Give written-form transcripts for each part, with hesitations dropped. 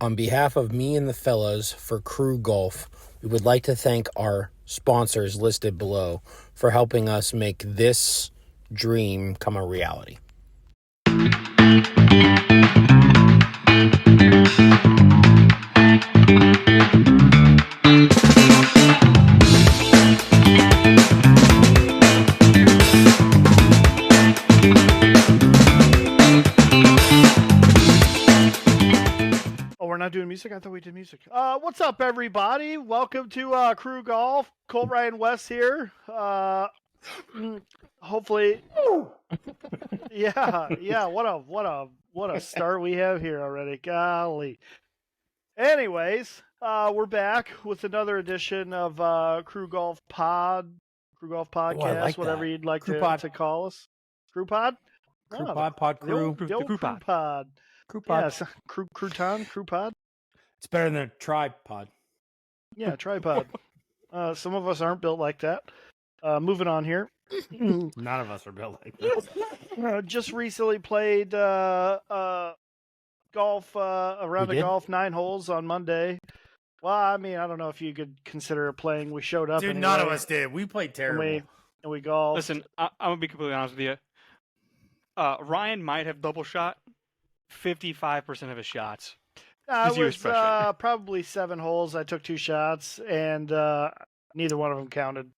On behalf of me and the fellas for Crew Golf, we would like to thank our sponsors listed below for helping us make this dream come a reality. We're not doing music? I thought we did music. What's up, everybody? Welcome to Crew Golf. Colt, Ryan, West here. Hopefully, yeah. What a start we have here already. Golly. Anyways, we're back with another edition of Crew Golf Podcast, like whatever that. you'd like Crew to Pod. call us. Crew Pod. Crew Oh, Pod, Pod the Crew. old Crew Pod. Crew Pod. Yes, Crouton, Crew Pod. It's better than a tripod. Yeah, tripod. Some of us aren't built like that. Moving on here. None of us are built like that. Just recently played golf, a round of golf, 9 holes on Monday. Well, I mean, I don't know if you could consider it playing. We showed up. Dude, anyway, none of us did. We played terrible. And we golfed. Listen, I'm going to be completely honest with you. Ryan might have double shot 55% of his shots. It was probably 7 holes. I took 2 shots, and neither one of them counted.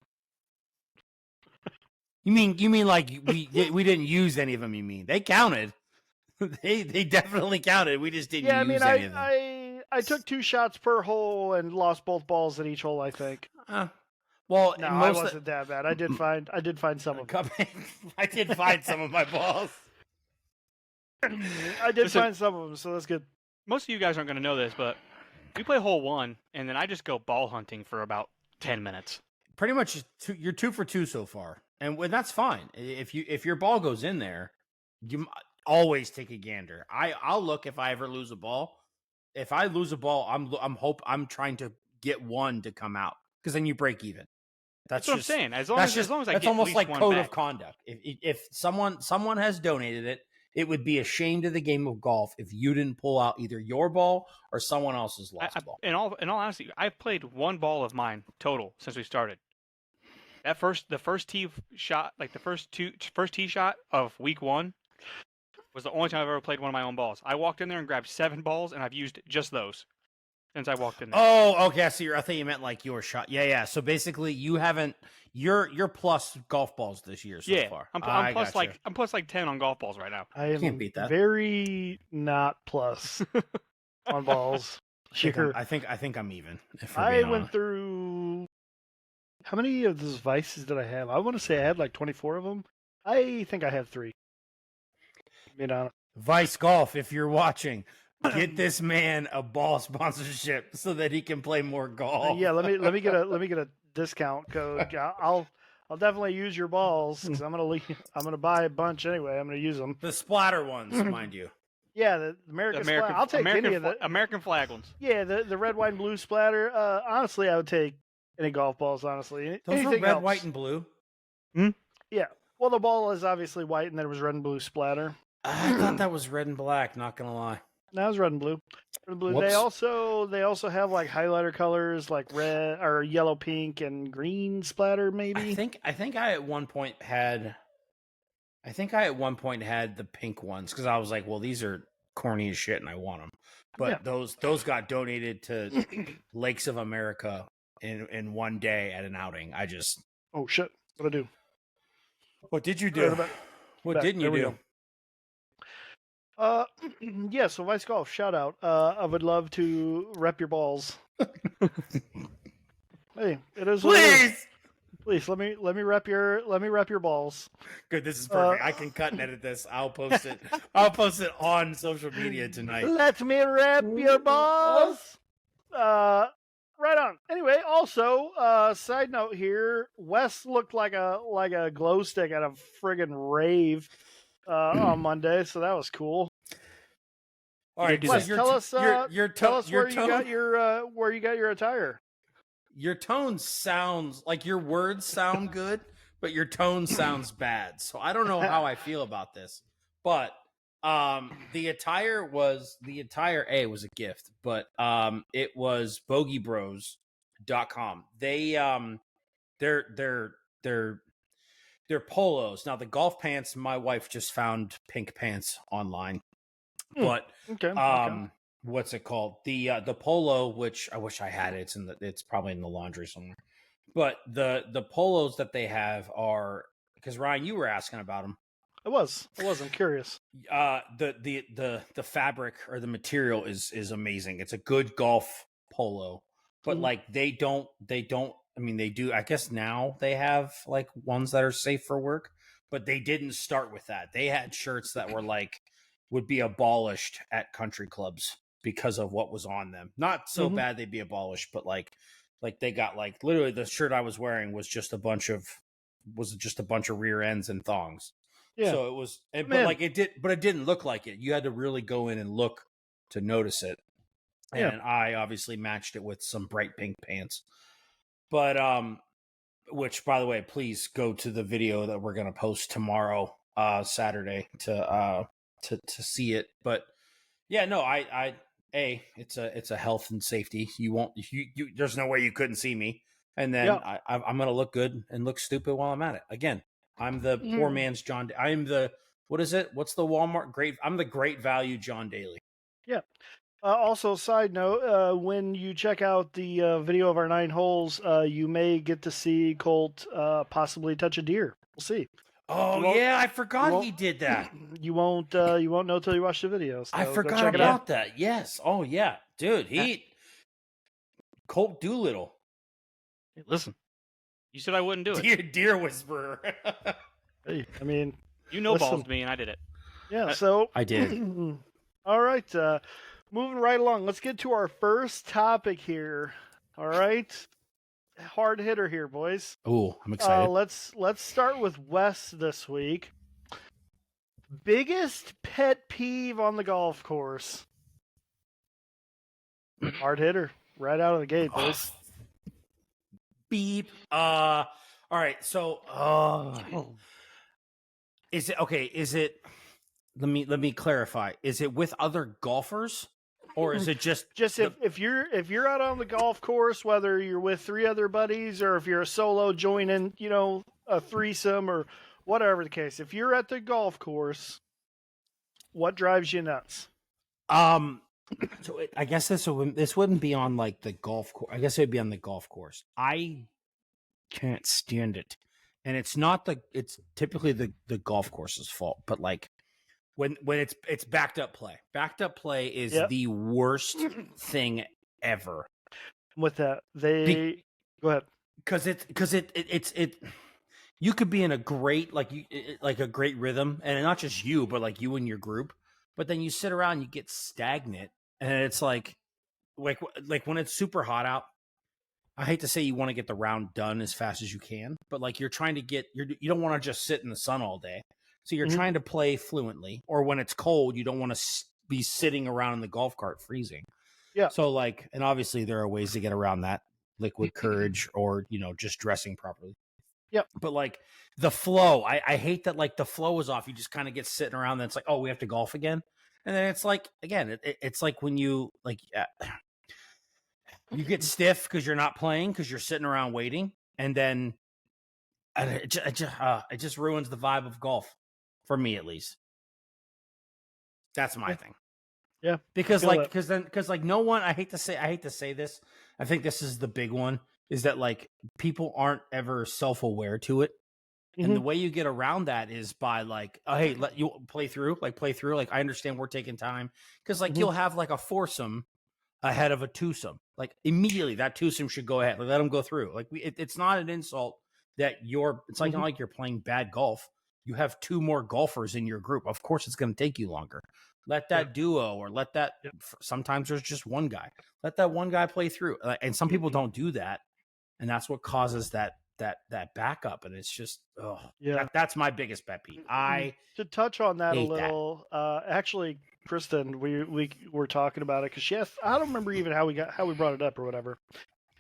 You mean like we didn't use any of them? You mean they counted? They definitely counted. We just didn't use any of them. I took 2 shots per hole and lost both balls at each hole, I think. Well, no, I wasn't that bad. I did find some of them. I did find some of my balls. I did find some of them, so that's good. Most of you guys aren't going to know this, but we play hole 1, and then I just go ball hunting for about 10 minutes. Pretty much, you're 2 for 2 so far, and that's fine. If your ball goes in there, you always take a gander. I'll look if I ever lose a ball. If I lose a ball, I'm trying to get one to come out because then you break even. That's what just, I'm saying. As long as I that's get almost like one code back. of conduct. If someone has donated it, it would be a shame to the game of golf if you didn't pull out either your ball or someone else's lost ball. In all honesty, I've played 1 ball of mine total since we started. The first tee shot, like the first tee shot of week 1, was the only time I've ever played one of my own balls. I walked in there and grabbed 7 balls, and I've used just those since I walked in there. Oh, okay. I see. I thought you meant like your shot. Yeah. So basically, you haven't. You're plus golf balls this year so far. I'm plus like 10 on golf balls right now. I can't beat that. Very not plus on balls. I think I'm even. I went through. How many of those vices did I have? I want to say I had like 24 of them. I think I have 3. Vice Golf, if you're watching, get this man a ball sponsorship so that he can play more golf. Yeah, let me get a discount code. I'll definitely use your balls because I'm gonna buy a bunch anyway. I'm gonna use them. The splatter ones, mind you. Yeah, the American splatter. I'll take any of the American flag ones. Yeah, the red, white, and blue splatter. Honestly, I would take any golf balls. Honestly, those are red, white, and blue. Yeah. Well, the ball is obviously white, and then it was red and blue splatter. I thought that was red and black. Not gonna lie. That was red and blue. Red and blue. Whoops. They also have like highlighter colors like red or yellow, pink, and green splatter. Maybe. I think I at one point had the pink ones because I was like, well, these are corny as shit, and I want them. But those got donated to Lakes of America in one day at an outing. Oh shit! What'd I do? What did you do? What didn't you do? Yeah, so Vice Golf, shout out. I would love to rep your balls. Hey, it is. Please let me rep your balls. Good, this is perfect. I can cut and edit this. I'll post it. I'll post it on social media tonight. Let me rep your balls. Right on. Anyway, also, side note here, Wes looked like a glow stick at a friggin' rave on Monday, so that was cool. All right, Wes, tell us where you got your attire. Your tone sounds like your words sound good, but your tone sounds bad. So I don't know how I feel about this. But The attire was a gift, but it was bogeybros.com. They're they're polos. Now the golf pants, my wife just found pink pants online. But Okay. what's it called? The polo, which I wish I had it. It's probably in the laundry somewhere. But the polos that they have are, because Ryan, you were asking about them. I was. I'm curious. The fabric or the material is amazing. It's a good golf polo, but Mhm. like they don't. I mean, they do. I guess now they have like ones that are safe for work, but they didn't start with that. They had shirts that were like would be abolished at country clubs because of what was on them. Not so Mhm. bad they'd be abolished, but like they got like literally the shirt I was wearing was just a bunch of rear ends and thongs. Yeah. So it was, but Man. like it didn't look like it. You had to really go in and look to notice it. Yeah. And I obviously matched it with some bright pink pants. But which by the way, please go to the video that we're gonna post tomorrow, Saturday, to see it. But yeah, no, it's a health and safety. You won't you there's no way you couldn't see me. And then Yeah. I'm gonna look good and look stupid while I'm at it. Again, I'm the poor man's John. I'm the what is it? What's the Walmart great? I'm the great value John Daly. Yeah. Also, side note, when you check out the video of our 9 holes, you may get to see Colt possibly touch a deer. We'll see. Oh won't- yeah, I forgot won't- he did that. You won't know till you watch the video. So I go forgot check it about out. that. Yes. Oh yeah, dude. Colt Doolittle, Hey, listen, you said I wouldn't do it. deer whisperer. Hey, I mean, You know listen. balls me, and I did it. Yeah. So I did. All right. Moving right along. Let's get to our first topic here. All right. Hard hitter here, boys. Oh, I'm excited. Let's start with Wes this week. Biggest pet peeve on the golf course. Hard hitter, right out of the gate, boys. Beep. All right. So, is it okay? Is it? Let me clarify. Is it with other golfers, or is it just if you're out on the golf course, whether you're with 3 other buddies or if you're a solo joining, a threesome or whatever the case, if you're at the golf course, what drives you nuts? So I guess this wouldn't be on like the golf course. I guess it would be on the golf course. I can't stand it, and it's typically the golf course's fault, but like when it's backed up play. Backed up play is the worst thing ever. With that, go ahead. Because it you could be in a great like a great rhythm, and not just you, but like you and your group. But then you sit around, you get stagnant, and it's like when it's super hot out. I hate to say you want to get the round done as fast as you can, but like you're trying to you don't want to just sit in the sun all day. So you're trying to play fluently, or when it's cold, you don't want to be sitting around in the golf cart freezing. Yeah. So like, and obviously there are ways to get around that, liquid courage, or just dressing properly. Yep. But like the flow, I hate that. Like the flow is off. You just kind of get sitting around. Then it's like, oh, we have to golf again, and then it's like again, it's like when you like. You get stiff because you're not playing because you're sitting around waiting, and then it just ruins the vibe of golf for me, at least. That's my thing. Yeah, because no one. I hate to say this. I think this is the big one. Is that like people aren't ever self-aware to it, and the way you get around that is by like, oh hey, let you play through. Like I understand we're taking time because like you'll have like a foursome ahead of a twosome. Like immediately that twosome should go ahead. Like, let them go through. Like it's not an insult that it's like not like you're playing bad golf. You have 2 more golfers in your group. Of course, it's going to take you longer. Let that duo, or let that. Sometimes there's just one guy. Let that one guy play through. And some people don't do that, and that's what causes that backup. And it's just, that's my biggest pet peeve. To touch on that a hate little, actually, Kristen, we were talking about it because she asked, I don't remember even how we brought it up or whatever.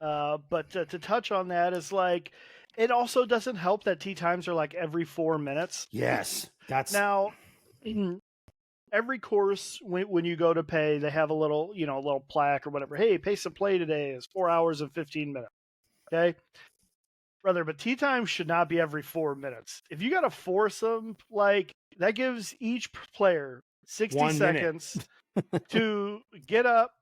But to touch on that is like, it also doesn't help that tee times are like every 4 minutes. Yes, that's now. every course when you go to pay, they have a little a little plaque or whatever. Hey, pace of play today is 4 hours and 15 minutes. Okay, brother, but tee time should not be every 4 minutes. If you got to force them, like that gives each player 60 1 minute. seconds to get up,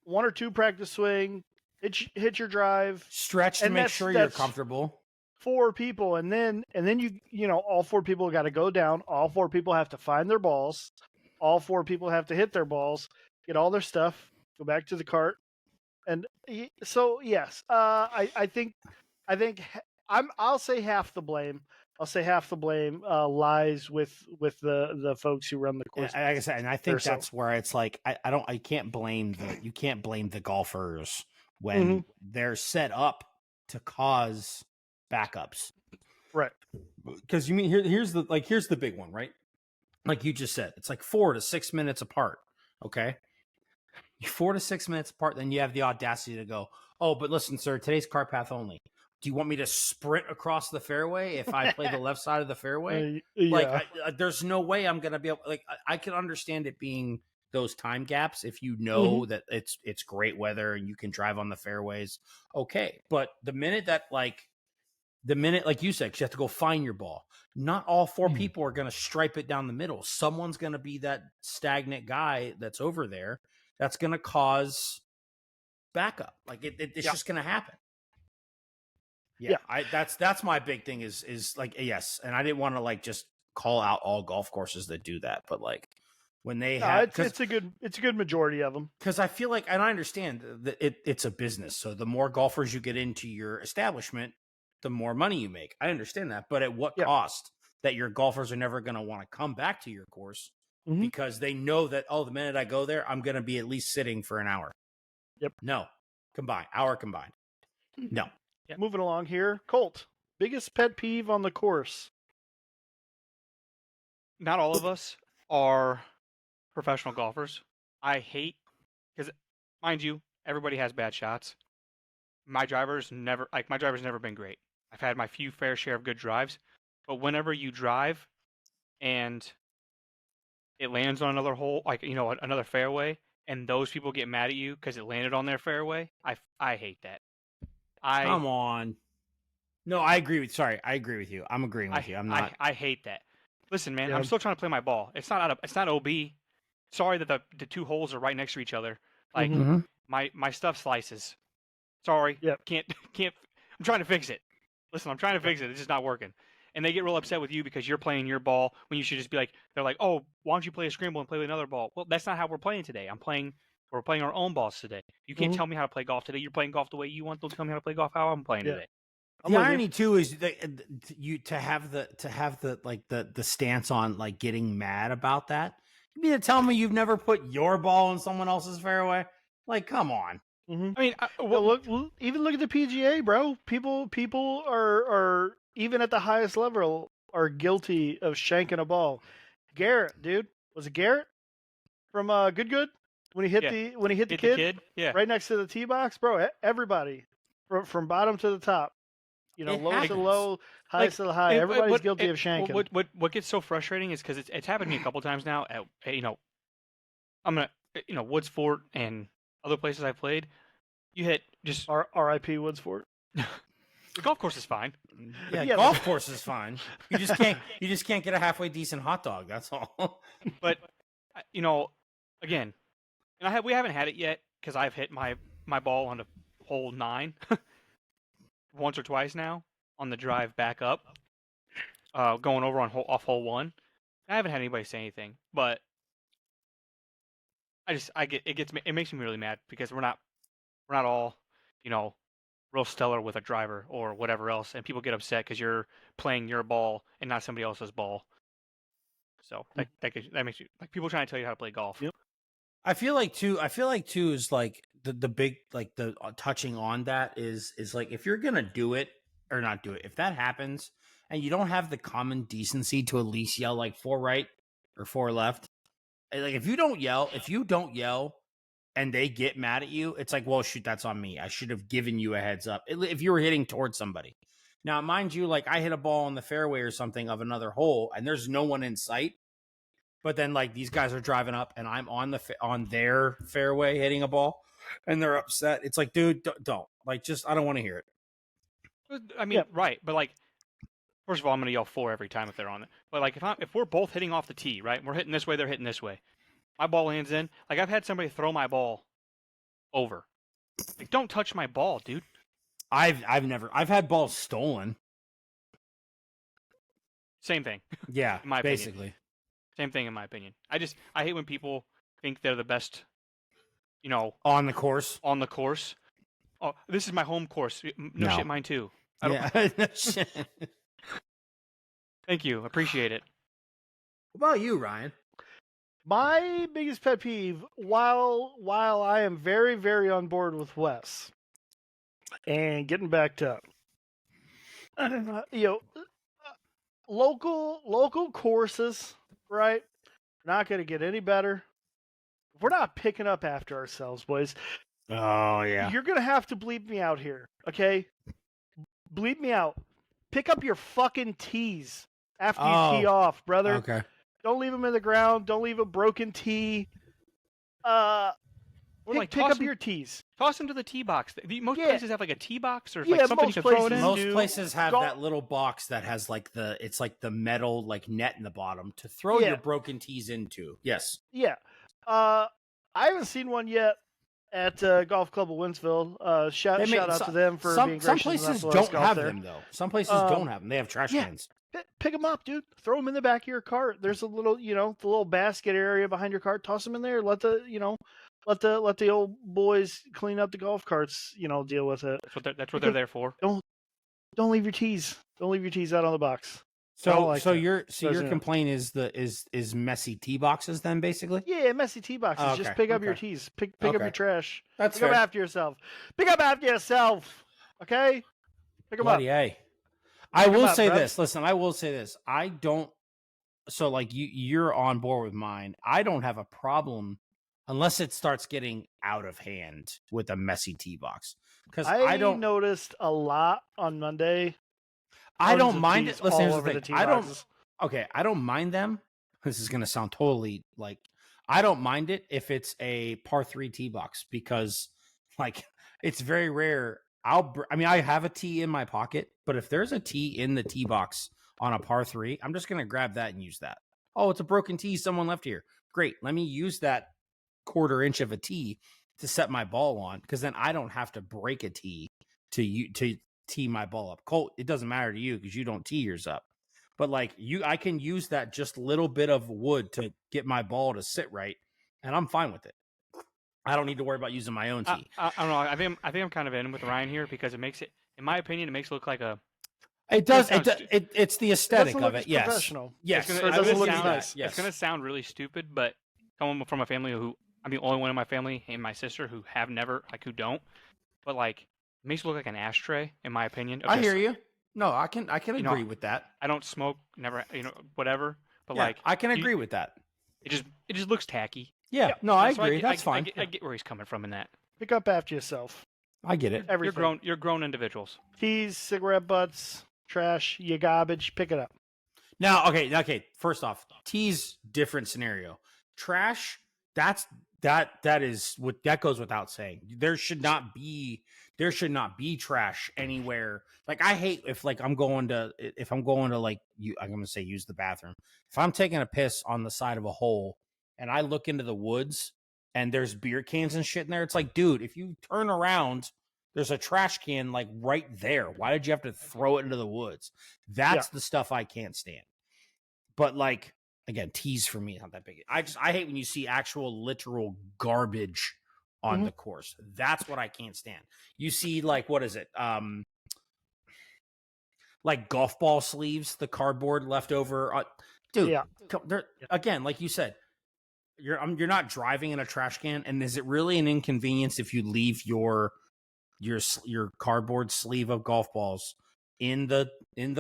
1 or 2 practice swing, hit your drive, Stretch to And make that's- sure you're that's- comfortable. 4 people, and then all 4 people got to go down. All 4 people have to find their balls. All 4 people have to hit their balls, get all their stuff, go back to the cart, and so yes, I think I'll say half the blame. I'll say half the blame lies with the folks who run the Yeah, course. like I said, and I think Or so. that's where it's like you can't blame the golfers when they're set up to cause backups. Right. Because you mean here's the big one, right? Like you just said, it's like 4 to 6 minutes apart. Okay. 4 to 6 minutes apart, then you have the audacity to go, oh, but listen, sir, today's cart path only. Do you want me to sprint across the fairway if I play the left side of the fairway? Yeah. There's no way I'm gonna be able. Like, I can understand it being those time gaps if you know that it's great weather and you can drive on the fairways. Okay, but the minute like you said, 'cause you have to go find your ball. Not all 4 people are gonna stripe it down the middle. Someone's gonna be that stagnant guy that's over there that's gonna cause backup. Like it's just gonna happen. Yeah. That's my big thing is like, yes. And I didn't want to like just call out all golf courses that do that, but like when they have, it's a good majority of them. Because I feel like, and I understand that it's a business. So the more golfers you get into your establishment, the more money you make. I understand that, but at what cost? That your golfers are never going to want to come back to your course because they know that, oh, the minute I go there, I'm going to be at least sitting for an hour. Yep. No, hour combined. No. Yep. Moving along here, Colt, biggest pet peeve on the course. Not all of us are professional golfers. I hate, because mind you, everybody has bad shots. My driver's never been great. I've had my few fair share of good drives, but whenever you drive and it lands on another hole, like another fairway, and those people get mad at you because it landed on their fairway, I hate that. Come on. No, I agree with. Sorry, I agree with you. I'm agreeing with you. I'm not. I hate that. Listen, man, I'm still trying to play my ball. It's not OB. Sorry that the 2 holes are right next to each other. Like my stuff slices. Sorry. Yep. Can't. I'm trying to fix it. Listen, I'm trying to fix it. It's just not working. And they get real upset with you because you're playing your ball when you should just be like, they're like, oh, why don't you play a scramble and play with another ball? Well, that's not how we're playing today. We're playing our own balls today. You can't tell me how to play golf today. You're playing golf the way you want. Don't tell me how to play golf how I'm playing today. The irony too is that you to have the stance on like getting mad about that. You mean to tell me you've never put your ball in someone else's fairway? Like, come on. I mean, look at the PGA, bro. People are even at the highest level are guilty of shanking a ball. Garrett, dude, was it Garrett from Good when he hit the kid? Yeah, right next to the tee box, bro. Everybody from bottom to the top, lowest to low, highest to the high. Everybody's guilty of shanking. What gets so frustrating is because it's happened to me a couple times now. I'm gonna Woods Fort and other places I played. You hit just R.I.P. Woods Fort. The golf course is fine. Yeah, golf course is fine. You just can't get a halfway decent hot dog. That's all. But again, and we haven't had it yet because I've hit my ball on a hole 9 once or twice now on the drive back up, going over on off hole 1. I haven't had anybody say anything, but it makes me really mad because we're not all real stellar with a driver or whatever else, and people get upset because you're playing your ball and not somebody else's ball. So that makes you like people trying to tell you how to play golf. Yep. I feel like too is like the big like the touching on that is like if you're gonna do it or not do it, if that happens and you don't have the common decency to at least yell like 4 right or 4 left, like if you don't yell and they get mad at you, it's like, well, shoot, that's on me. I should have given you a heads up if you were hitting towards somebody. Now, mind you, like I hit a ball in the fairway or something of another hole and there's no one in sight. But then like these guys are driving up, and I'm on their fairway hitting a ball, and they're upset. It's like, dude, don't like just I don't want to hear it. I mean, right, but like, first of all, I'm gonna yell 4 every time if they're on it. But like, if we're both hitting off the tee, right, we're hitting this way, they're hitting this way. My ball lands in. Like I've had somebody throw my ball over. Like, don't touch my ball, dude. I've had balls stolen. Same thing. Yeah, in my opinion. basically. Same thing in my opinion. I hate when people think they're the best, on the course. On the course. Oh, this is my home course. No shit, mine too. Yeah. Thank you. Appreciate it. What about you, Ryan? My biggest pet peeve, while I am very, very on board with Wes, and getting back to local courses, right? Not going to get any better. We're not picking up after ourselves, boys. Oh yeah. You're going to have to bleep me out here, okay? Bleep me out. Pick up your fucking tees after you tee off, brother. Okay. Don't leave them in the ground. Don't leave a broken tee. Pick up your tees. Toss them to the tee box. Most places have like a tee box or Yeah, something you can throw it in. Most places have that little box that has like the metal like net in the bottom to throw your broken tees into. Yes. Yeah. I haven't seen one yet at Golf Club of Winsville. Shout out to them for being gracious. Some places don't have them though. Some places don't have them. They have trash cans. Pick them up, dude. Throw them in the back of your cart. There's a little, the little basket area behind your cart. Toss them in there. Let the old boys clean up the golf carts. Deal with it. That's what they're there for. Don't leave your tees. Don't leave your tees out on the box. So your complaint is messy tee boxes then basically? Yeah, messy tee boxes. Okay. Just pick up your tees. Pick up your trash. That's pick up after yourself. Pick up after yourself. Okay? Pick them up. I will say this. Listen, I will say this. I don't. So like you're on board with mine. I don't have a problem unless it starts getting out of hand with a messy tee box. Because I don't noticed a lot on Monday. I don't mind it. Listen, here's the thing. I don't mind them. This is gonna sound totally like I don't mind it if it's a par 3 tee box because like it's very rare. I have a tee in my pocket, but if there's a tee in the tee box on a par 3, I'm just gonna grab that and use that. Oh, it's a broken tee someone left here. Great, let me use that 1/4 inch of a tee to set my ball on, because then I don't have to break a tee to tee my ball up. Colt, it doesn't matter to you because you don't tee yours up. But like I can use that just little bit of wood to get my ball to sit right, and I'm fine with it. I don't need to worry about using my own tee. I don't know. I think I'm kind of in with Ryan here because it makes it, in my opinion, it makes it look like a. It does. It's the aesthetic of it. Yes. Professional. Yes. It doesn't look nice. It's going to sound really stupid, but coming from a family who, I'm the only one in my family and my sister who have never, who don't, but it makes it look like an ashtray, in my opinion. I hear you. No, I can agree with that. I don't smoke, never, whatever. But I can agree with that. It just looks tacky. Yeah. No, I agree. That's fine. I get where he's coming from in that. Pick up after yourself. I get it. Everything. You're grown individuals. Teas, cigarette butts, trash, you garbage. Pick it up. Now, okay. First off, teas, different scenario. Trash, that goes without saying. There should not be trash anywhere. I hate if I'm going to I'm going to say use the bathroom. If I'm taking a piss on the side of a hole and I look into the woods and there's beer cans and shit in there, it's like, dude, if you turn around, there's a trash can right there. Why did you have to throw it into the woods? That's the stuff I can't stand. But again, teas for me not that big. I hate when you see actual literal garbage on the course. That's what I can't stand. You see what is it? Golf ball sleeves, the cardboard left over. Dude, again, like you said, you're not driving in a trash can, and is it really an inconvenience if you leave your cardboard sleeve of golf balls in the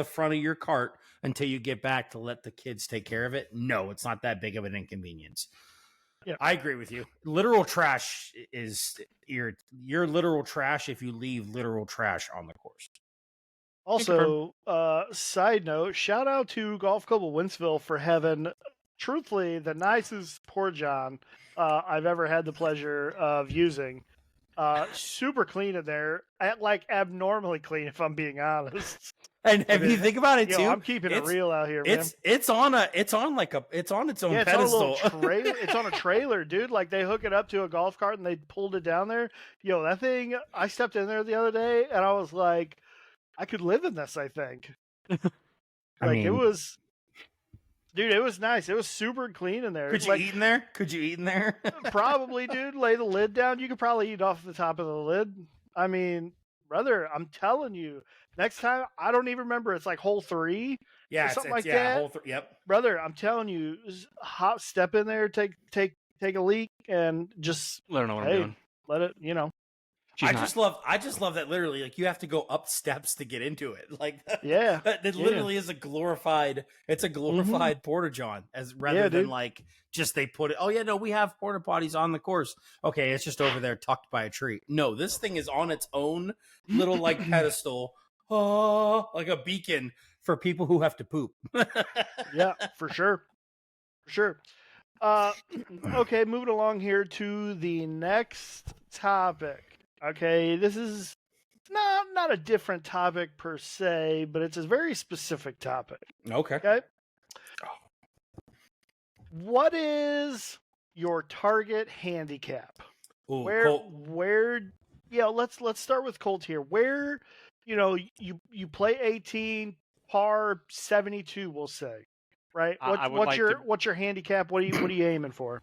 front of your cart until you get back to let the kids take care of it? No, it's not that big of an inconvenience. Yeah, I agree with you. Literal trash is you're literal trash if you leave literal trash on the course. Also, side note, shout out to Golf Club of Winsville for having truthfully, the nicest Port John I've ever had the pleasure of using. Super clean in there, like abnormally clean, if I'm being honest. And if you think about it too, I'm keeping it real out here, man. It's on its own It's pedestal. on a little trailer. It's on a trailer, dude. Like they hook it up to a golf cart and they pulled it down there. That thing. I stepped in there the other day and I was like, I could live in this. I think. It was. Dude, it was nice. It was super clean in there. Could you eat in there? Could you eat in there? Probably, dude. Lay the lid down. You could probably eat off the top of the lid. I mean, brother, I'm telling you. Next time, I don't even remember. It's like hole 3. Yeah, something like that. Hole 3. Yep. Brother, I'm telling you, hop, step in there, take a leak, and just let her know what I'm doing. Let it, I just love that literally, like, you have to go up steps to get into it. Like, yeah, it literally is a glorified porta john rather than like just they put it. Oh yeah, no, we have porta potties on the course. Okay, it's just over there tucked by a tree. No, this thing is on its own little like pedestal, like a beacon for people who have to poop. Yeah, for sure. Okay, moving along here to the next topic. Okay, this is not a different topic per se, but it's a very specific topic. Okay. What is your target handicap? Ooh, let's start with Colt here. Where, you play 18, par 72, we'll say. Right? What's your handicap? What are you aiming for?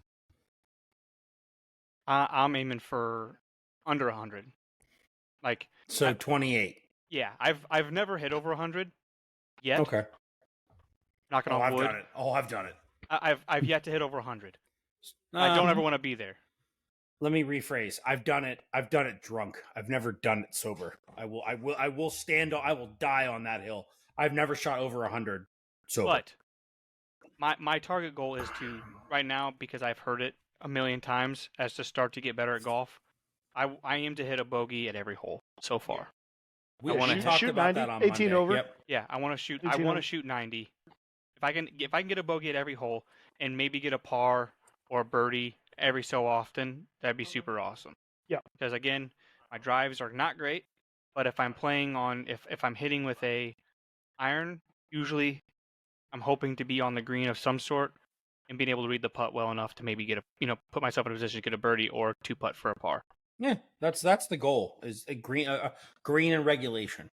I'm aiming for under 100. Like, so 28. Yeah, I've never hit over 100 yet. Okay. Knocking on wood. I've done it. I've yet to hit over 100. I don't ever want to be there. Let me rephrase. I've done it drunk. I've never done it sober. I will die on that hill. I've never shot over 100 sober. But my target goal is to, right now, because I've heard it a million times, as to start to get better at golf, I aim to hit a bogey at every hole so far. We talked about 90, that on 18 Monday. over. Yep. Yeah, I want to shoot. I want to shoot 90. If I can get a bogey at every hole and maybe get a par or a birdie every so often, that'd be super awesome. Yeah. Because again, my drives are not great, but if I'm playing on, if I'm hitting with a iron, usually I'm hoping to be on the green of some sort and being able to read the putt well enough to maybe get put myself in a position to get a birdie or 2 putt for a par. Yeah, that's the goal, is a green and regulation.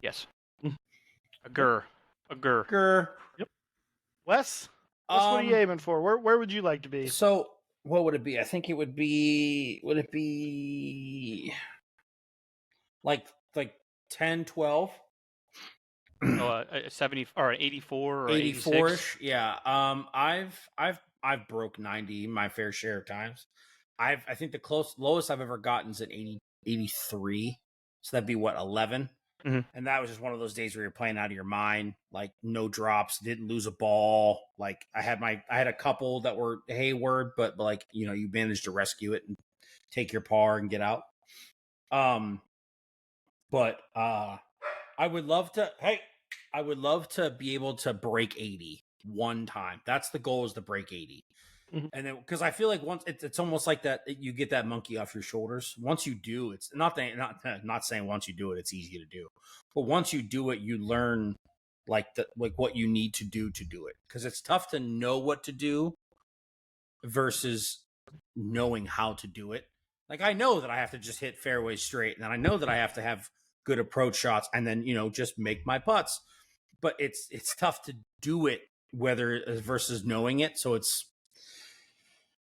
Yes. A gur. Yep. Wes, what are you aiming for? Where would you like to be? So, what would it be? I think it would be. Would it be like 10, 12? A 70 or an 84 or 84ish? Yeah. I've broke 90 my fair share of times. I think the lowest I've ever gotten is an 83. So that'd be 11. Mm-hmm. And that was just one of those days where you're playing out of your mind, like no drops, didn't lose a ball. Like I had a couple that were hayward, but like, you managed to rescue it and take your par and get out. But I would love to be able to break 80 one time. That's the goal, is to break 80. Mm-hmm. And then, because I feel like once it's almost like that, you get that monkey off your shoulders. Once you do, it's not saying once you do it, it's easy to do, but once you do it, you learn like what you need to do it. Because it's tough to know what to do versus knowing how to do it. Like, I know that I have to just hit fairways straight, and then I know that I have to have good approach shots, and then just make my putts. But it's tough to do it versus knowing it. So it's.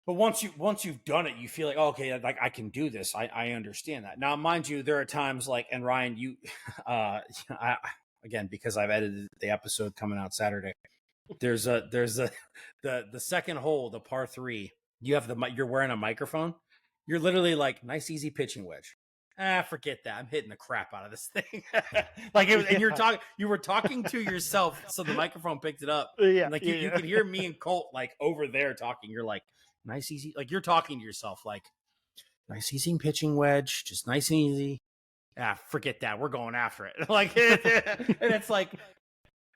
But once you've done it, you feel like, oh, okay, like I can do this. I understand that. Now, mind you, there are times like, and Ryan, you, again, because I've edited the episode coming out Saturday. There's the second hole, the par 3. You're wearing a microphone. You're literally like, nice easy pitching wedge. Forget that. I'm hitting the crap out of this thing. Like it was, and you were talking to yourself, so the microphone picked it up. Yeah, like you can hear me and Colt like over there talking. You're like, nice easy, like you're talking to yourself, like, nice easy pitching wedge, just nice and easy. Forget that. We're going after it. Like, and it's like,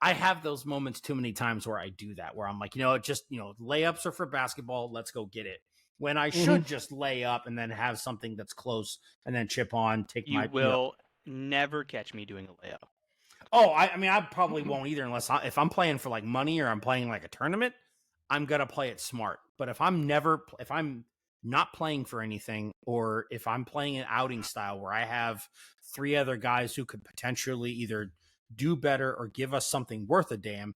I have those moments too many times where I do that, where I'm like, layups are for basketball. Let's go get it. When I should just lay up and then have something that's close and then chip on, take You my. will never catch me doing a layup. Oh, I mean, I probably won't either unless if I'm playing for like money or I'm playing like a tournament, I'm gonna play it smart. But if I'm not playing for anything, or if I'm playing an outing style where I have 3 other guys who could potentially either do better or give us something worth a damn,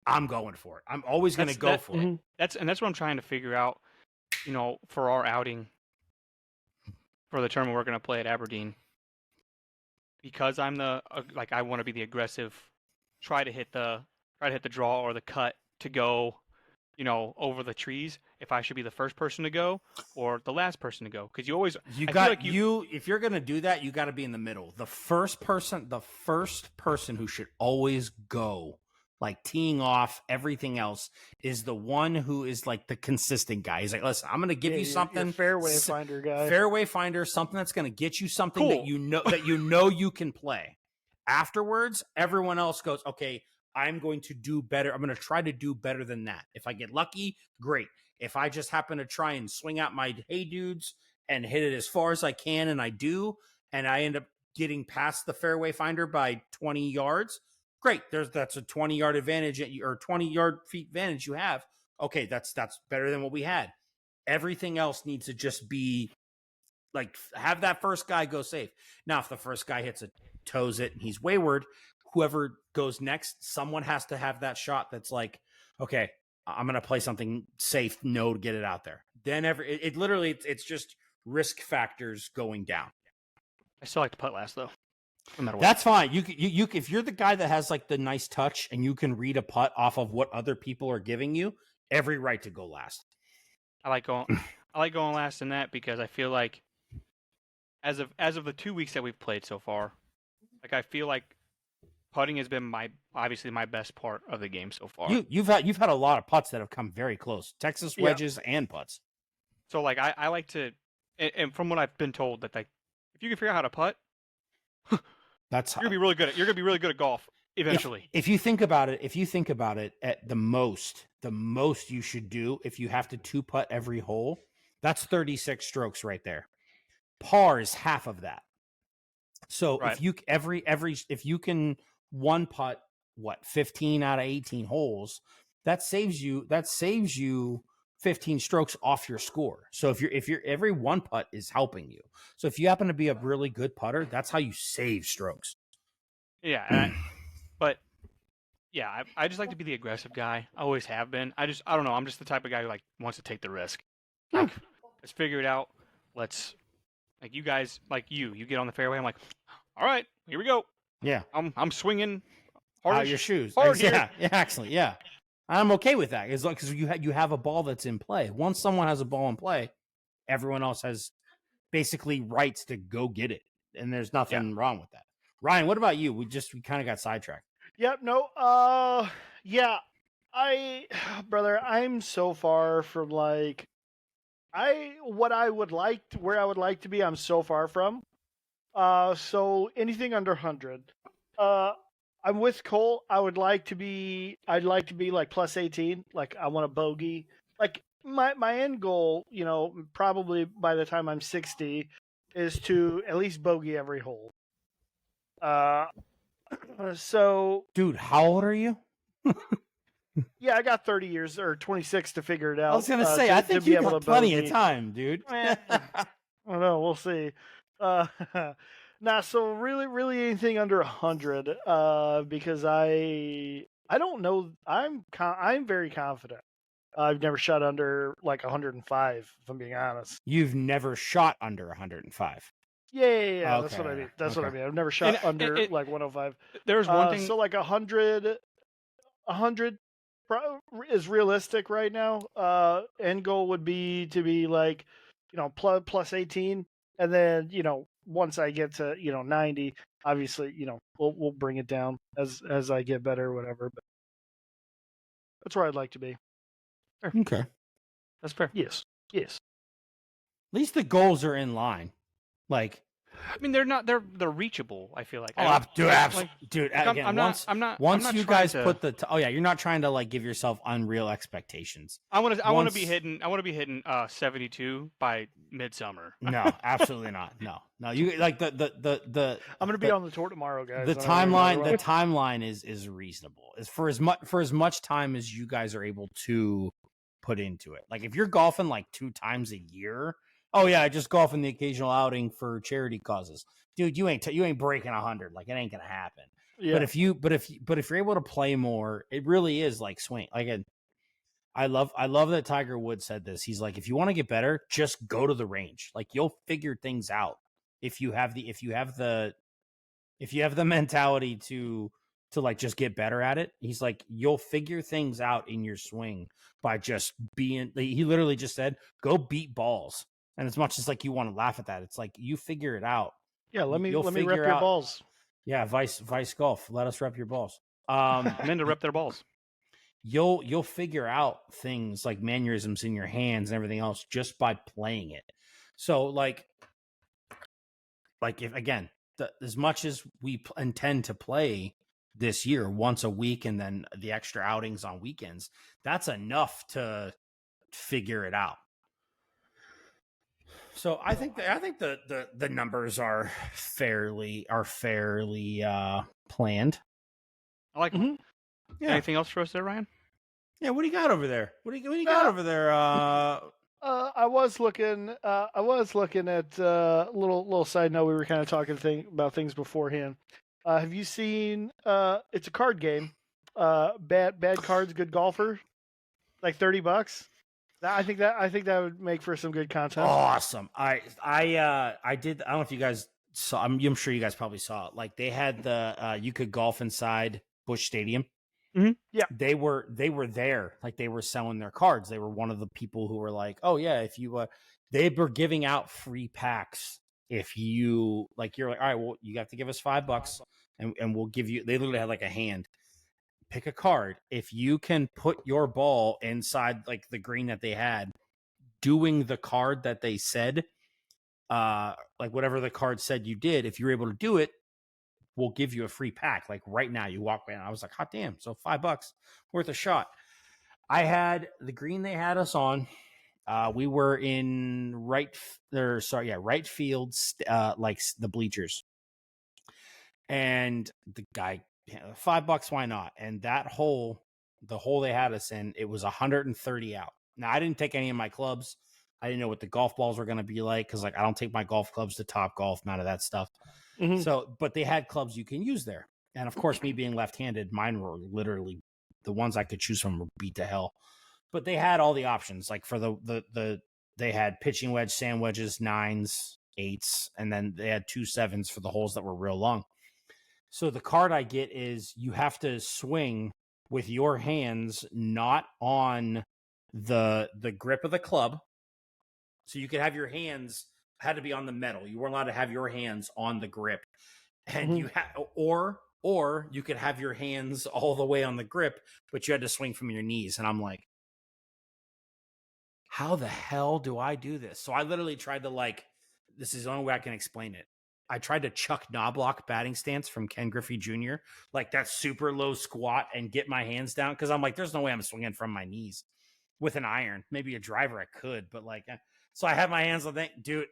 I'm going for it. I'm always going to go for it. That's what I'm trying to figure out. For our outing for the tournament we're going to play at Aberdeen, because I'm I want to be the aggressive, try to hit the draw or the cut to go, over the trees. If I should be the first person to go or the last person to go, because if you're going to do that, you got to be in the middle. The first person who should always go, like teeing off everything else, is the one who is like the consistent guy. He's like, listen, I'm going to give you something. Fairway finder guy. Fairway finder, something that's going to get you something cool. that you know you can play. Afterwards, everyone else goes, okay, I'm going to do better. I'm going to try to do better than that. If I get lucky, great. If I just happen to try and swing out my hey dudes and hit it as far as I can, and I do, and I end up getting past the fairway finder by 20 yards, great. That's a 20-yard advantage or 20-yard feet advantage you have. Okay, that's better than what we had. Everything else needs to just be like, have that first guy go safe. Now, if the first guy toes it and he's wayward, whoever goes next, someone has to have that shot that's like, okay, I'm going to play something safe, to get it out there. Then it's just risk factors going down. I still like to putt last though. No matter what. That's fine. You if you're the guy that has like the nice touch and you can read a putt off of what other people are giving you, every right to go last. I like going last in that because I feel like as of the 2 weeks that we've played so far, like I feel like putting has been obviously my best part of the game so far. You've had a lot of putts that have come very close. Texas wedges and putts. So like I like to, and from what I've been told, that like if you can figure out how to putt, you're gonna be really good at golf eventually. If you think about it, at the most you should do, if you have to 2-putt every hole, that's 36 strokes right there. Par is half of that. So right. if you can 1-putt 15 out of 18 holes, that saves you 15 strokes off your score. So if you're every 1-putt is helping you. So if you happen to be a really good putter, that's how you save strokes. Yeah, but yeah, I just like to be the aggressive guy. I always have been. I don't know. I'm just the type of guy who like wants to take the risk. Like, let's figure it out. Let's, like, you guys, like you get on the fairway. I'm like, all right, here we go. Yeah, I'm swinging hard out your shoes. Hard yeah, excellent. Yeah, I'm okay with that as long as you have a ball that's in play. Once someone has a ball in play, everyone else has basically rights to go get it, and there's nothing wrong with that. Ryan, what about you? We kind of got sidetracked. Yep. No. Yeah. Brother, I'm so far from like where I would like to be. I'm so far from. So anything under 100. I'm with Cole. I'd like to be like plus 18. Like I want a bogey. Like my end goal, probably by the time I'm 60, is to at least bogey every hole. So, dude, how old are you? Yeah, I got 30 years or 26 to figure it out. I was gonna say, I think you got plenty of time, dude. I don't know. We'll see. So really anything under 100, because I don't know. I'm very confident. I've never shot under like 105, if I'm being honest. You've never shot under 105. Yeah. Okay. That's what I mean. What I mean. I've never shot under like 105. There's one thing. So like 100 is realistic right now. End goal would be to be like, plus 18, and then once I get to 90, obviously we'll bring it down as I get better or whatever. But that's where I'd like to be. Okay, that's fair. Yes. At least the goals are in line. Like, I mean, they're not. They're reachable. I feel like. Oh, I don't, dude, dude. like, Again, I'm once not you trying guys to, put the oh yeah, you're not trying to like give yourself unreal expectations. I want to Once be hitting 72 by midsummer. no, absolutely not. No. You like the I'm gonna be on the tour tomorrow, guys. the whenever anybody timeline. The runs. timeline is reasonable. Is for as much time as you guys are able to put into it. Like if you're golfing like 2 times a year, oh yeah, just golfing the occasional outing for charity causes, dude. You ain't breaking 100. Like it ain't gonna happen. Yeah. But if you're able to play more, it really is like swing. Like I love that Tiger Woods said this. He's like, if you want to get better, just go to the range. Like you'll figure things out if you have the mentality to like just get better at it. He's like, you'll figure things out in your swing by just being. He literally just said, go beat balls. And as much as like you want to laugh at that, it's like you figure it out. Yeah, let me You'll rep figure your out- balls. Yeah, vice golf. Let us rep your balls. Men to rep their balls. You'll figure out things like mannerisms in your hands and everything else just by playing it. So like if again, as much as we intend to play this year once a week and then the extra outings on weekends, that's enough to figure it out. So I think the numbers are fairly planned. I like. Mhm. Yeah. Anything else for us there, Ryan? Yeah, what do you got over there? What do you got over there? I was looking at little side note. We were kind of talking about things beforehand. Have you seen? It's a card game. Bad cards, good golfer. Like $30. I think that would make for some good content. Awesome. I did. I don't know if you guys saw. I'm sure you guys probably saw it. Like they had the you could golf inside Busch Stadium. Mhm. Yeah. They were there. Like they were selling their cards. They were one of the people who were like, oh yeah, if you they were giving out free packs if you like. You're like, all right, well, you have to give us $5 and we'll give you. They literally had like a hand. Pick a card. If you can put your ball inside like the green that they had, doing the card that they said, like whatever the card said you did, if you're able to do it, we'll give you a free pack. Like right now, you walk by and I was like, hot damn, so $5 worth a shot. I had the green they had us on. We were in right field, like the bleachers. And the guy, $5, why not? And the hole they had us in, it was 130 out. Now I didn't take any of my clubs. I didn't know what the golf balls were going to be like because like I don't take my golf clubs to Top Golf, none of that stuff. Mhm. So, but they had clubs you can use there, and of course, me being left-handed, mine were literally the ones I could choose from were beat to hell. But they had all the options, like for they had pitching wedge, sand wedges, 9s, 8s, and then they had 2 7s for the holes that were real long. So the card I get is you have to swing with your hands not on the grip of the club. So you could have your hands had to be on the metal. You weren't allowed to have your hands on the grip. And you had or you could have your hands all the way on the grip, but you had to swing from your knees. And I'm like, how the hell do I do this? So I literally tried to like, this is the only way I can explain it. I tried to Chuck Knobloch batting stance from Ken Griffey Jr., like that super low squat and get my hands down. Cause I'm like, there's no way I'm swinging from my knees with an iron. Maybe a driver I could, but like, so I had my hands on that. Dude,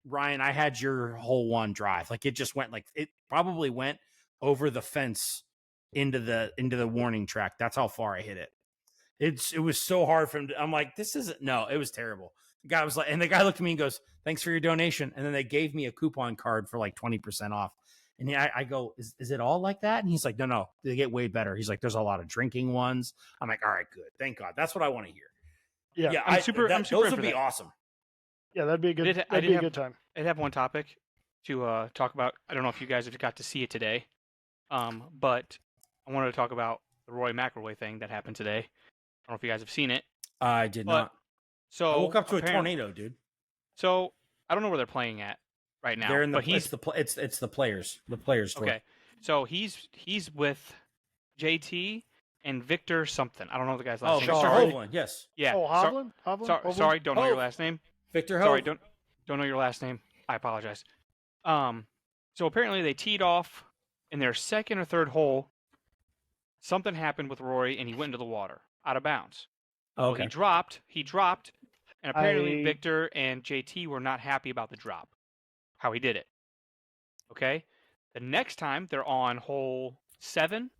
Ryan, I had your hole one drive. Like it just went like, it probably went over the fence into the warning track. That's how far I hit it. It was so hard for him to, I'm like, this isn't, no, it was terrible. The guy was like, and the guy looked at me and goes, thanks for your donation. And then they gave me a coupon card for like 20% off. And I go, is it all like that? And he's like, no, they get way better. He's like, there's a lot of drinking ones. I'm like, all right, good. Thank God. That's what I want to hear. Yeah. I'm super those would for be that. awesome. Yeah, that'd be a good. I That'd be a good time. I'd have one topic to talk about. I don't know if you guys have got to see it today, but I wanted to talk about the Roy McIlroy thing that happened today. I don't know if you guys have seen it. I did not. So I woke up to a tornado, dude. So I don't know where they're playing at right now. They're in the. But he's it's the players. The players. Tour. okay. So he's with JT and Victor something. I don't know the guy's last name. Victor Hovland. Yes. Yeah. Oh, Hovland. Hovland. Sorry, don't know your last name. Victor Hovland. Sorry, don't know your last name. I apologize. So apparently they teed off in their second or third hole. Something happened with Rory, and he went into the water, out of bounds. Oh, Well, he dropped, and apparently I Victor and JT were not happy about the drop, how he did it. Okay? The next time they're on hole 7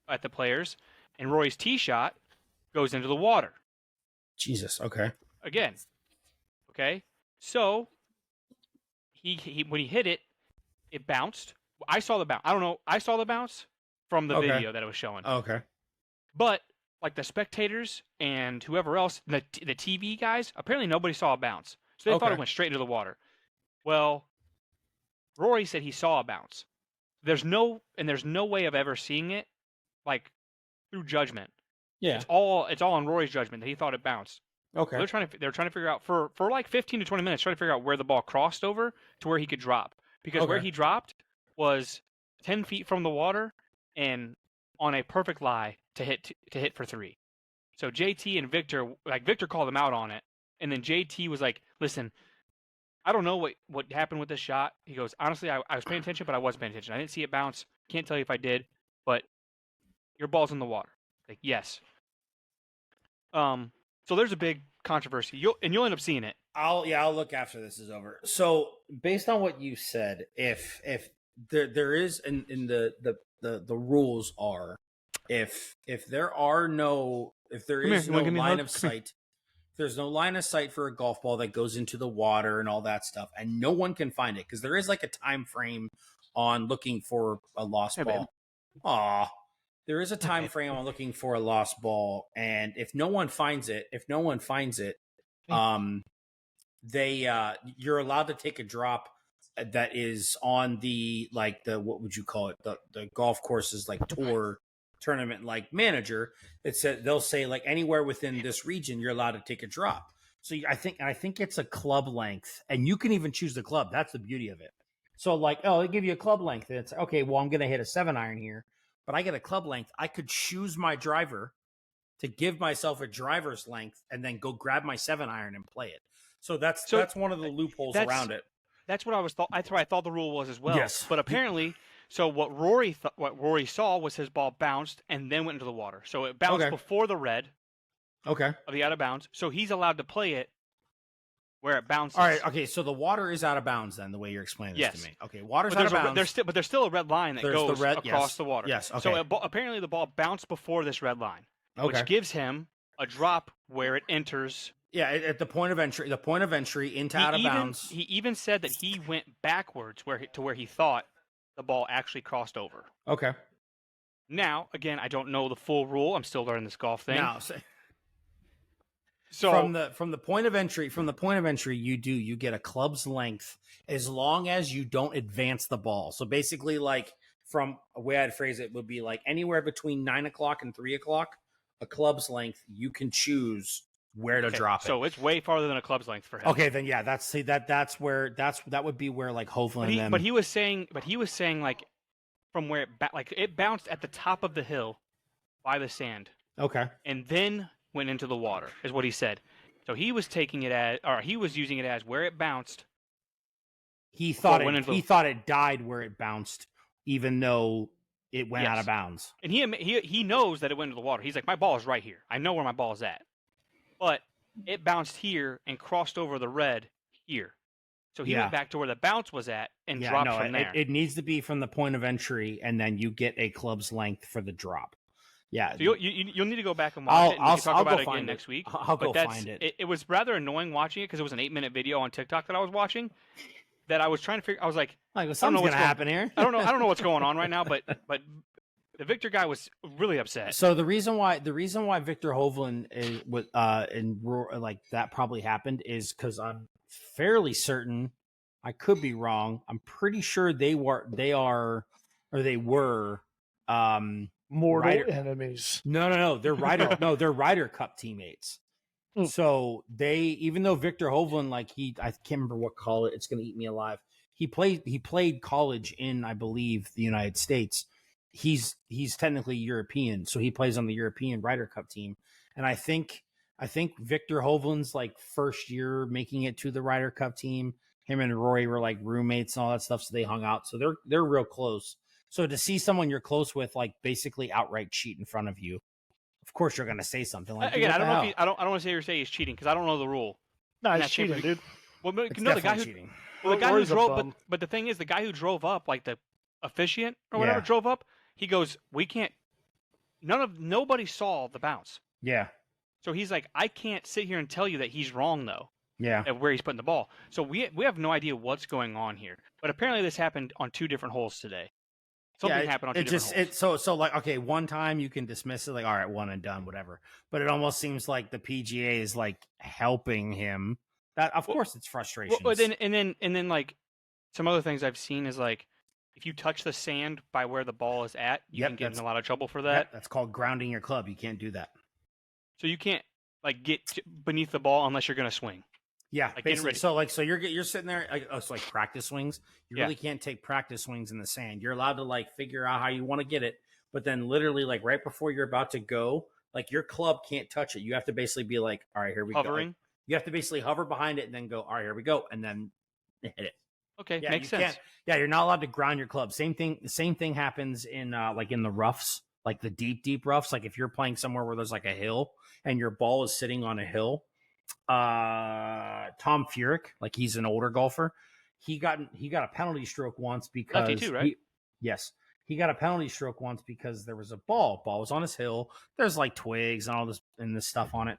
at the Players, and Rory's tee shot goes into the water Jesus. Okay. again. Okay? So he when he hit it, it bounced. I saw the bounce. I don't know. I saw the bounce from the Okay. video that it was showing. Okay. But like the spectators and whoever else, the TV guys, apparently nobody saw a bounce. So they thought Okay. it went straight into the water. Well, Rory said he saw a bounce. There's no way of ever seeing it like through judgment. Yeah. It's all on Rory's judgment that he thought it bounced. Okay. They're trying to figure out for like 15 to 20 minutes, trying to figure out where the ball crossed over to where he could drop, because where Okay. he dropped was 10 feet from the water and on a perfect lie to hit for 3. So JT and Victor called him out on it, and then JT was like, "Listen, I don't know what happened with this shot." He goes, "Honestly, I was paying attention, but I wasn't paying attention. I didn't see it bounce. Can't tell you if I did, but your ball's in the water." Like, yes. So there's a big controversy. You'll end up seeing it. I'll look after this is over. So based on what you said, if there is in the rules are, if there is no line of sight, if there's no line of sight for a golf ball that goes into the water and all that stuff, and no one can find it because there is like a time frame on looking for a lost ball. Aw. There is a time frame on looking for a lost ball, and if no one finds it, you're allowed to take a drop that is on the what would you call it, the golf course's like tour tournament like manager. It said they'll say like anywhere within this region you're allowed to take a drop. So I think it's a club length, and you can even choose the club. That's the beauty of it. So like, oh, they give you a club length, and it's okay. Well, I'm gonna hit a 7-iron here, but I get a club length. I could choose my driver to give myself a driver's length and then go grab my 7-iron and play it. So that's one of the loopholes around it. That's what that's what I thought the rule was as well. Yes. But apparently, so what Rory saw was his ball bounced and then went into the water. So it bounced before the red. Okay. Of the out of bounds. So he's allowed to play it where it bounces. All right. Okay. So the water is out of bounds then, the way you're explaining this to me. Okay. Water's out of bounds. There's still a red line that goes across the water. Yes. Okay. So apparently the ball bounced before this red line, which gives him a drop where it enters. Yeah, at the point of entry, into out of bounds. He even said that he went backwards to where he thought the ball actually crossed over. Okay. Now, again, I don't know the full rule. I'm still learning this golf thing. Now, so from the point of entry, you get a club's length as long as you don't advance the ball. So basically, like from a way I'd phrase it would be like anywhere between 9 o'clock and 3 o'clock, a club's length, you can choose where to drop it. So it's way farther than a club's length for him. Okay, then yeah, that would be where like Hovland. But he was saying like from where it bounced at the top of the hill by the sand. Okay. And then went into the water is what he said. So he was using it as where it bounced. He thought it died where it bounced, even though it went out of bounds. And he knows that it went into the water. He's like, my ball is right here. I know where my ball is at. But it bounced here and crossed over the red here. So he went back to where the bounce was at and dropped from there. It needs to be from the point of entry, and then you get a club's length for the drop. Yeah. So you'll need to go back and watch it. And we can talk about it again next week. I'll go find it. It was rather annoying watching it because it was an 8-minute video on TikTok that I was watching. That I was trying to figure. I was like, something's gonna happen here. I don't know what's going on right now, but the Victor guy was really upset. So the reason why Victor Hovland like that probably happened is because I'm fairly certain, I could be wrong, I'm pretty sure they were mortal enemies. No, they're Ryder Cup teammates. So even though Victor Hovland, I can't remember what college, it's going to eat me alive. He played college in, I believe, the United States. He's technically European, so he plays on the European Ryder Cup team. And I think Victor Hovland's like first year making it to the Ryder Cup team. Him and Rory were like roommates and all that stuff, so they hung out. So they're real close. So to see someone you're close with like basically outright cheat in front of you, of course you're gonna say something like, Again, I don't know if hell? I don't want to say he's cheating because I don't know the rule. No, And he's that's it. cheating, dude. Well, It's no, the guy definitely who cheating. well, the guy who Rory's a drove, bum. but the thing is, the guy who drove up, like the officiant or whatever, Yeah. drove up. He goes, "We can't. Nobody saw the bounce." Yeah. So he's like, "I can't sit here and tell you that he's wrong though." Yeah. At where he's putting the ball. So we have no idea what's going on here. But apparently this happened on 2 different holes today. Something happened on 2 different holes. So like, okay, one time you can dismiss it like, all right, one and done, whatever. But it almost seems like the PGA is like helping him. That of course it's frustration. And then like some other things I've seen is like if you touch the sand by where the ball is at, you can get in a lot of trouble for that. That's called grounding your club. You can't do that. So you can't like get beneath the ball unless you're going to swing. Yeah, like basically. So you're sitting there. It's like practice swings. You really can't take practice swings in the sand. You're allowed to like figure out how you want to get it, but then literally like right before you're about to go, like your club can't touch it. You have to basically be like, all right, here we Hovering. go. Like, you have to basically hover behind it and then go, all right, here we go, and then hit it. Okay, Yeah, makes sense. You're not allowed to ground your club. Same thing. The same thing happens in like in the roughs, like the deep roughs. Like if you're playing somewhere where there's like a hill and your ball is sitting on a hill. Tom Furyk, like he's an older golfer. He got a penalty stroke once because Lefty too, right? He got a penalty stroke once because there was a ball. Ball was on his hill. There's like twigs and all this stuff on it.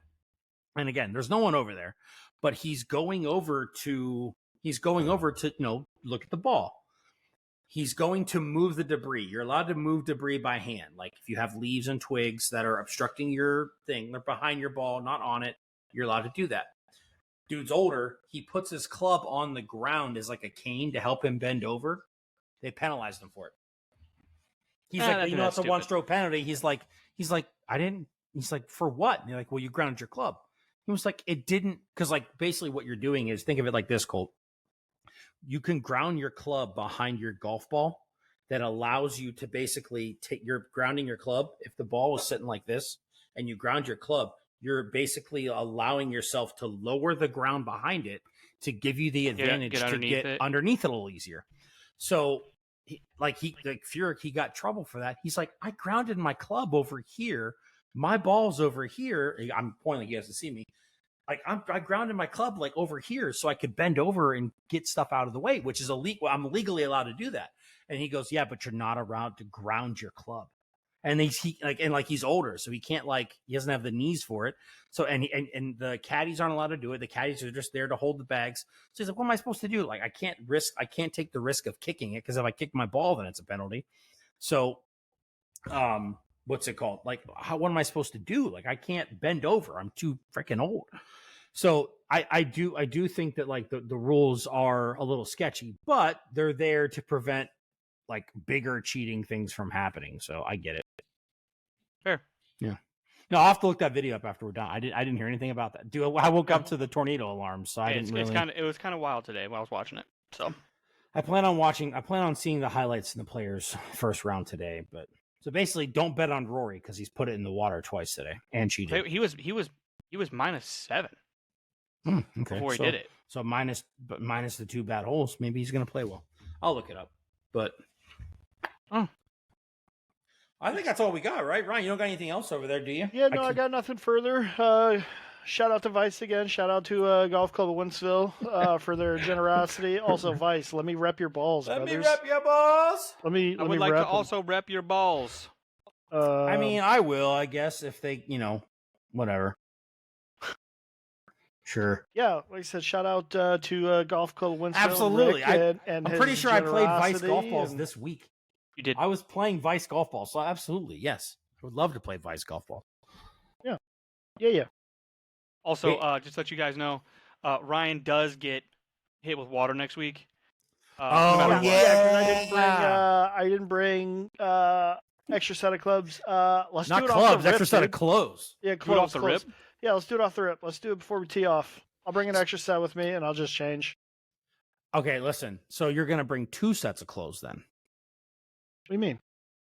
And again, there's no one over there, but he's going over to look at the ball. He's going to move the debris. You're allowed to move debris by hand. Like if you have leaves and twigs that are obstructing your thing, they're behind your ball, not on it. You're allowed to do that. Dude's older. He puts his club on the ground as like a cane to help him bend over. They penalized him for it. He's like, it's a one-stroke penalty. He's like, I didn't. He's like, for what? And they're like, well, you grounded your club. He was like, it didn't, because like basically what you're doing is, think of it like this, Colt. You can ground your club behind your golf ball. That allows you to basically you're grounding your club. If the ball was sitting like this and you ground your club, you're basically allowing yourself to lower the ground behind it to give you the advantage to get underneath it a little easier. So Furyk, he got trouble for that. He's like, I grounded my club over here. My ball's over here. I'm pointing, he has to see me. Like I grounded my club like over here so I could bend over and get stuff out of the way, which is illegal. I'm legally allowed to do that. And he goes, yeah, but you're not allowed to ground your club. And he's older, so he can't he doesn't have the knees for it. So and the caddies aren't allowed to do it. The caddies are just there to hold the bags. So he's like, what am I supposed to do? Like I can't take the risk of kicking it because if I kick my ball, then it's a penalty. So, what's it called? Like, what am I supposed to do? Like I can't bend over. I'm too freaking old. So I do think that like the rules are a little sketchy, but they're there to prevent like bigger cheating things from happening. So I get it. Fair. Yeah. No, I'll have to look that video up after we're done. I didn't hear anything about that. Dude, I woke up to the tornado alarm, so I didn't really. It was kind of wild today while I was watching it. So I plan on seeing the highlights in the players' first round today. But so basically, don't bet on Rory because he's put it in the water twice today and cheated. He was -7 before he did it. So minus the 2 bad holes. Maybe he's going to play well. I'll look it up. But I think that's all we got, right? Ryan, you don't got anything else over there, do you? Yeah, no, I got nothing further. Shout out to Vice again. Shout out to Golf Club of Wentzville for their generosity. Also, Vice, let me rep your balls, Let brothers. me rep your balls. I would like to also rep your balls. I mean, I will, I guess, if they, whatever. Sure. Yeah, like I said, shout out to Golf Club of Wentzville. Absolutely. And I'm pretty sure I played Vice golf balls this week. You did. I was playing Vice golf balls, so absolutely, yes. I would love to play Vice golf ball. Yeah. Also, just to let you guys know, Ryan does get hit with water next week. Yeah. I didn't bring extra set of clubs. Let's Not do it clubs, off the rip, extra set of dude. clothes. Yeah, Do it clothes. off the rip? Yeah, let's do it off the rip. Let's do it before we tee off. I'll bring an extra set with me, and I'll just change. Okay, listen. So you're going to bring 2 sets of clothes then? What do you mean?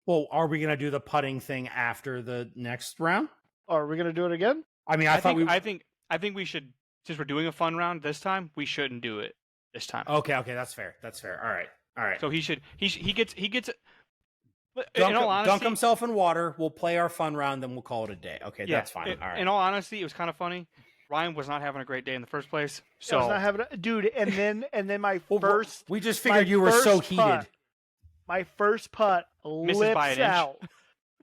Well, are we going to do the putting thing after the next round? Oh, are we going to do it again? I mean, I think we should, since we're doing a fun round this time, we shouldn't do it. this time. Okay, that's fair. All right. So he gets Dunk, in all honesty, dunk himself in water. We'll play our fun round, then we'll call it a day. Okay, yeah, that's fine. All right. In all honesty, it was kind of funny. Ryan was not having a great day in the first place. So I was not having dude, and then my Well, first we just figured you were so heated. putt, my first putt Misses by an lips inch. out.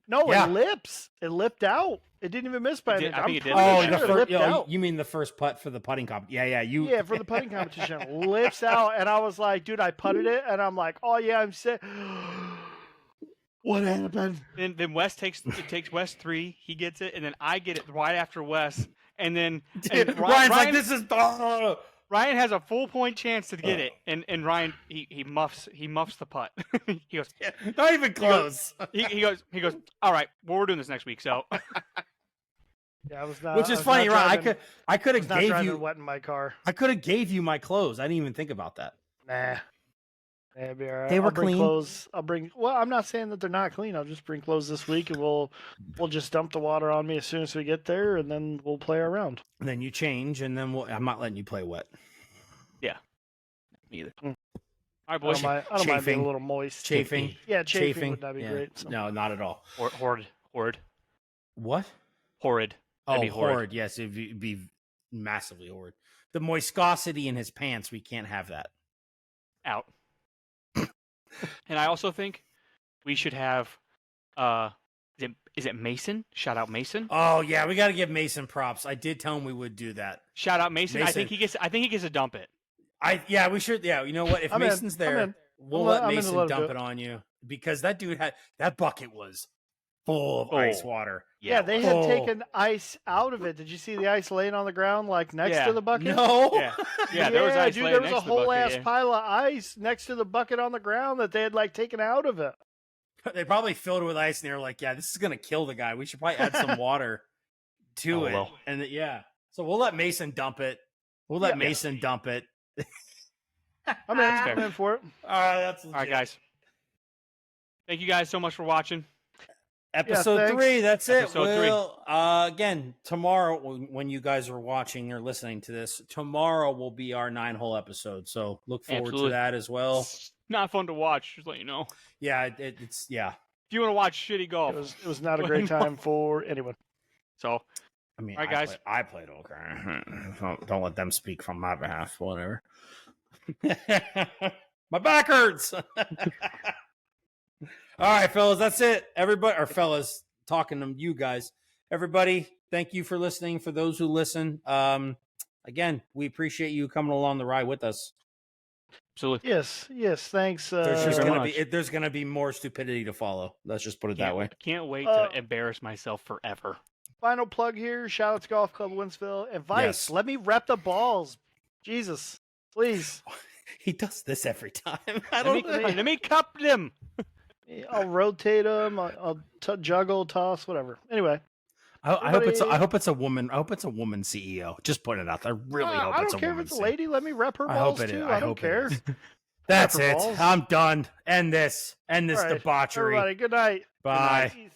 No, Yeah. it lips. It lipped out. It didn't even miss by an did- inch. I I'm think it did. pretty Oh, sure the it first. lipped out. You mean the first putt for the putting comp? Yeah. You. Yeah, for the putting competition, lips out, and I was like, dude, I putted it, and I'm like, oh yeah, I'm sick. What happened? then Wes takes Wes 3. He gets it, and then I get it right after Wes. And then and Ryan's like, this is. Oh. Ryan has a full point chance to get it, and Ryan he muffs the putt. He goes, Not even close. he goes, all right, well, we're doing this next week, so Yeah, I was not. Which I is was funny, not right? driving- I could I was have not gave driving you. wet in my car. I could have gave you my clothes. I didn't even think about that. Nah. It'll be all right. They were I'll bring clean. clothes. I'll bring. Well, I'm not saying that they're not clean. I'll just bring clothes this week, and we'll just dump the water on me as soon as we get there, and then we'll play around. And then you change, and then I'm not letting you play wet. me either. Mm. All right, I boys. don't mind being Chafing. a little moist. Chafing. Yeah, chafing would not be Yeah. great. So. No, not at all. Horrid. What? That'd Oh, be horrid. horrid. Yes, it'd be massively horrid. The moistosity in his pants, we can't have that. Out. And I also think we should have is it Mason? Shout out Mason. Oh yeah, we got to give Mason props. I did tell him we would do that. Shout out Mason. I Mason. think he gets to dump it. We should. Yeah, you know what? If I'm in. Mason's I'm there, in. we'll I'm let in to Mason let him dump do it it. on you because that dude had that bucket was full of ice water. Yeah, they had Oh. taken ice out of it. Did you see the ice laying on the ground like next Yeah. to the bucket? No. Yeah, there was ice dude. laying There was next a to the whole bucket, ass yeah. pile of ice next to the bucket on the ground that they had like taken out of it. They probably filled it with ice, and they were like, "Yeah, this is gonna kill the guy. We should probably add some water to Oh, it." well. And so we'll let Mason dump it. We'll let Mason dump it. I'm in. fair. I'm in for it. All right, that's All right, guys. Thank you guys so much for watching. Episode thanks. 3. That's Episode it. three. We'll, again, tomorrow when you guys are watching or listening to this, tomorrow will be our 9-hole episode. So look forward Absolutely. to that as well. It's not fun to watch, just let you know. Yeah, it's If you want to watch shitty golf, It was not a great time for anyone. so I mean, All right, guys. I played okay. Don't let them speak from my behalf. Whatever. My back hurts. All right, fellas, that's it. Everybody, or fellas, talking to you guys. Everybody, thank you for listening. For those who listen, again, we appreciate you coming along the ride with us. absolutely. Yes. Thanks. There's gonna be more stupidity to follow. Let's just put it that way. Can't wait Uh, to embarrass myself forever. Final plug here. Shout out to Golf Club Winsville and Vice. Yes. Let me rep the balls. Jesus, please. He does this every time. Let me cup them. I'll rotate them. I'll juggle, toss, whatever. Anyway, I hope it's a woman. I hope it's a woman CEO. Just put it out there. I really hope I it's don't a care if woman. it's a lady. Let me rep her I balls hope it is. too. I I don't hope it care. is. That's Rep her it. balls. I'm done. End this All right, debauchery. Everybody, good night. Bye. Good night.